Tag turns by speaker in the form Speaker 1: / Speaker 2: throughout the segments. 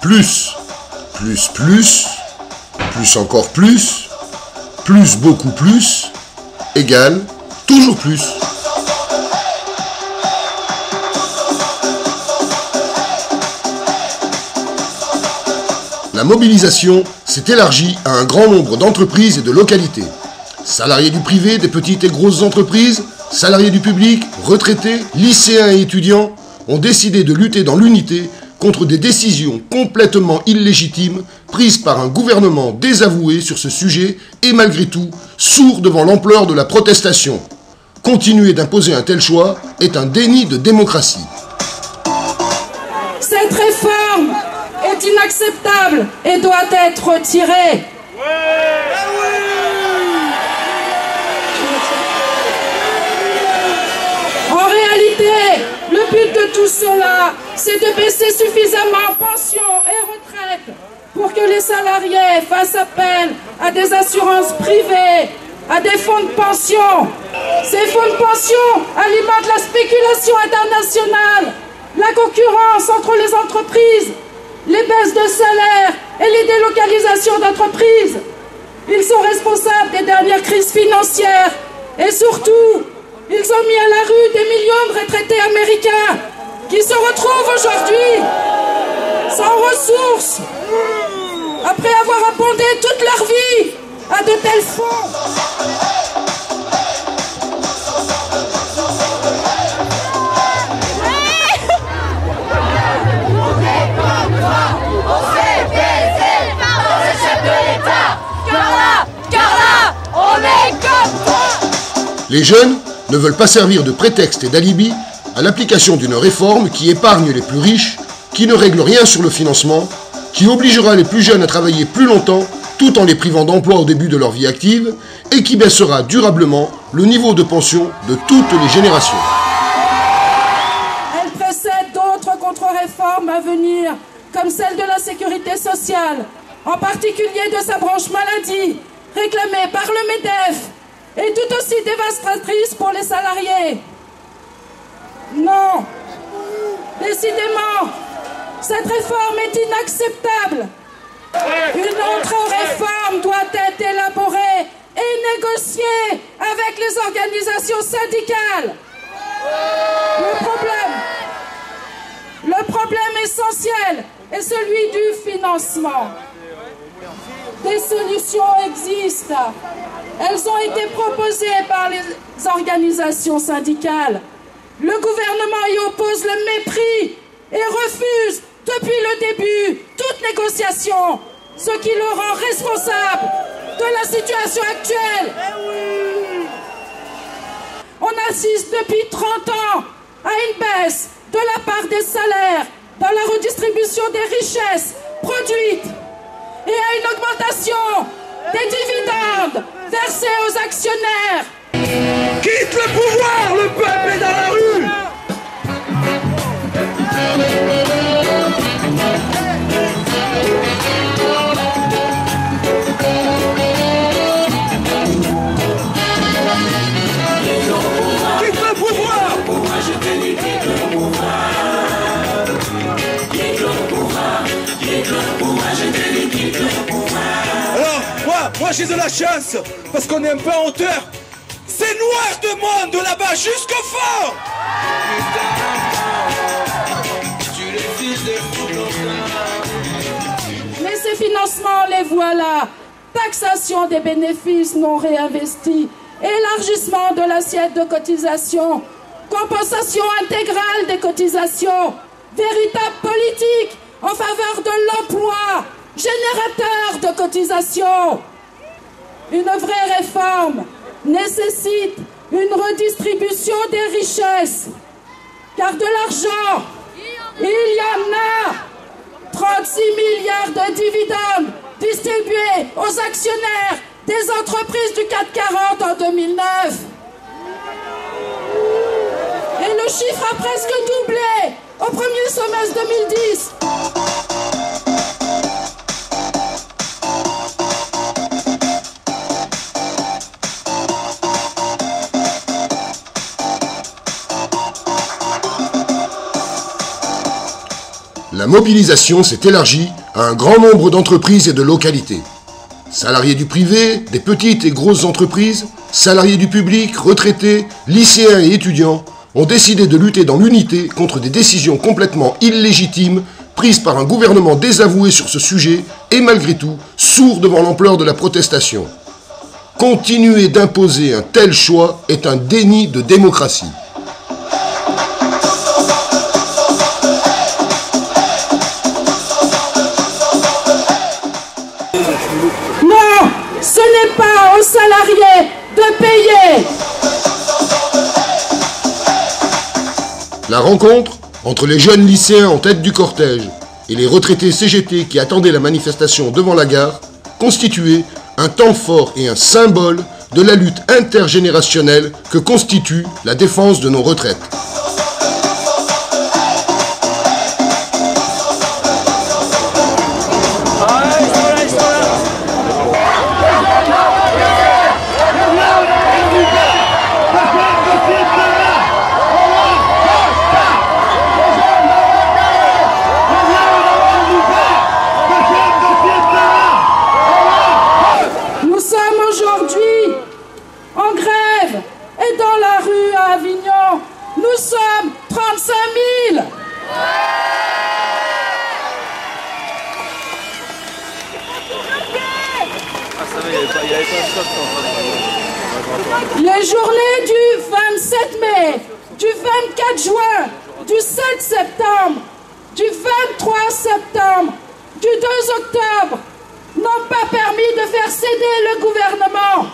Speaker 1: Plus, plus encore plus beaucoup plus, égale toujours plus. La mobilisation s'est élargie à un grand nombre d'entreprises et de localités. Salariés du privé, des petites et grosses entreprises, salariés du public, retraités, lycéens et étudiants ont décidé de lutter dans l'unité contre des décisions complètement illégitimes prises par un gouvernement désavoué sur ce sujet et malgré tout sourd devant l'ampleur de la protestation. Continuer d'imposer un tel choix est un déni de démocratie.
Speaker 2: Cette réforme est inacceptable et doit être retirée. En réalité, le but de tout cela, c'est de baisser suffisamment pensions et retraites pour que les salariés fassent appel à des assurances privées, à des fonds de pension. Ces fonds de pension alimentent la spéculation internationale, la concurrence entre les entreprises, les baisses de salaire et les délocalisations d'entreprises. Ils sont responsables des dernières crises financières et surtout, ils ont mis à la rue des millions de retraités américains qui se retrouvent aujourd'hui sans ressources après avoir abondé toute leur vie à de tels fonds.
Speaker 1: Les jeunes ne veulent pas servir de prétexte et d'alibi à l'application d'une réforme qui épargne les plus riches, qui ne règle rien sur le financement, qui obligera les plus jeunes à travailler plus longtemps tout en les privant d'emploi au début de leur vie active et qui baissera durablement le niveau de pension de toutes les générations.
Speaker 2: Elle précède d'autres contre-réformes à venir, comme celle de la sécurité sociale, en particulier de sa branche maladie, réclamée par le MEDEF, et tout aussi dévastatrice pour les salariés. Non, décidément, cette réforme est inacceptable. Une autre réforme doit être élaborée et négociée avec les organisations syndicales. Le problème essentiel est celui du financement. Des solutions existent. Elles ont été proposées par les organisations syndicales. Le gouvernement y oppose le mépris et refuse depuis le début toute négociation, ce qui le rend responsable de la situation actuelle. On assiste depuis 30 ans à une baisse de la part des salaires dans la redistribution des richesses produites et à une augmentation des dividendes versés aux actionnaires.
Speaker 3: Quitte le pouvoir, le peuple est dans la rue. Quitte le pouvoir. Moi je te dis quitte le pouvoir. Quitte le pouvoir. Quitte le pouvoir, je te dis quitte le pouvoir. Alors, moi j'ai de la chance, parce qu'on est un peu en hauteur. C'est noir de monde de là-bas jusqu'au fond.
Speaker 2: Mais ces financements, les voilà. Taxation des bénéfices non réinvestis, élargissement de l'assiette de cotisation, compensation intégrale des cotisations, véritable politique en faveur de l'emploi, générateur de cotisations. Une vraie réforme nécessite une redistribution des richesses, car de l'argent, il y en a. 36 milliards de dividendes distribués aux actionnaires des entreprises du CAC 40 en 2009. Et le chiffre a presque doublé au premier semestre 2010.
Speaker 1: La mobilisation s'est élargie à un grand nombre d'entreprises et de localités. Salariés du privé, des petites et grosses entreprises, salariés du public, retraités, lycéens et étudiants ont décidé de lutter dans l'unité contre des décisions complètement illégitimes prises par un gouvernement désavoué sur ce sujet et malgré tout sourd devant l'ampleur de la protestation. Continuer d'imposer un tel choix est un déni de démocratie.
Speaker 2: Non, ce n'est pas aux salariés de payer.
Speaker 1: La rencontre entre les jeunes lycéens en tête du cortège et les retraités CGT qui attendaient la manifestation devant la gare constituait un temps fort et un symbole de la lutte intergénérationnelle que constitue la défense de nos retraites.
Speaker 2: Nous sommes 35 000. Les journées du 27 mai, du 24 juin, du 7 septembre, du 23 septembre, du 2 octobre n'ont pas permis de faire céder le gouvernement.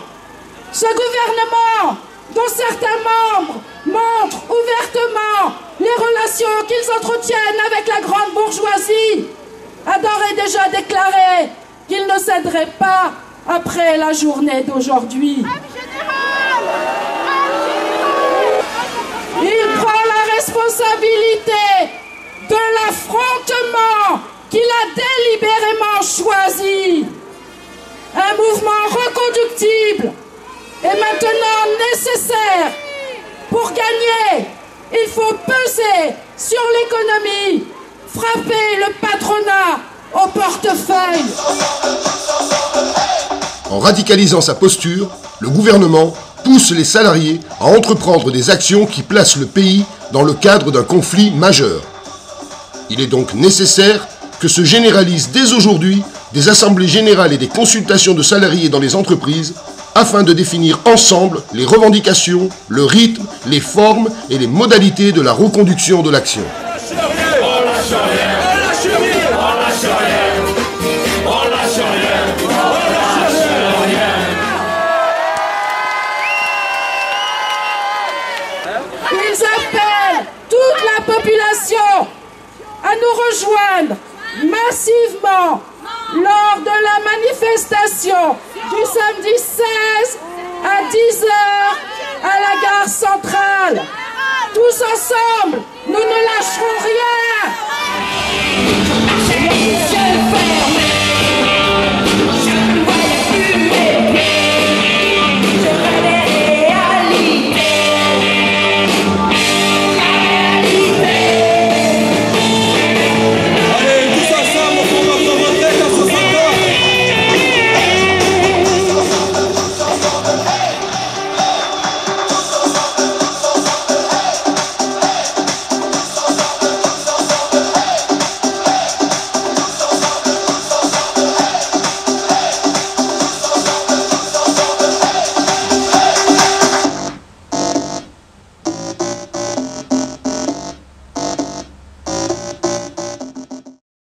Speaker 2: Ce gouvernement, dont certains membres montrent ouvertement les relations qu'ils entretiennent avec la grande bourgeoisie, a d'ores et déjà déclaré qu'il ne céderait pas après la journée d'aujourd'hui. Il prend la responsabilité de l'affrontement qu'il a délibérément choisi. Un mouvement reconductible est maintenant nécessaire. Pour gagner, il faut peser sur l'économie, frapper le patronat au portefeuille.
Speaker 1: En radicalisant sa posture, le gouvernement pousse les salariés à entreprendre des actions qui placent le pays dans le cadre d'un conflit majeur. Il est donc nécessaire que se généralisent dès aujourd'hui des assemblées générales et des consultations de salariés dans les entreprises afin de définir ensemble les revendications, le rythme, les formes et les modalités de la reconduction de l'action.
Speaker 2: Ils appellent toute la population à nous rejoindre massivement lors de la manifestation du samedi 16 à 10 h à la gare centrale. Tous ensemble,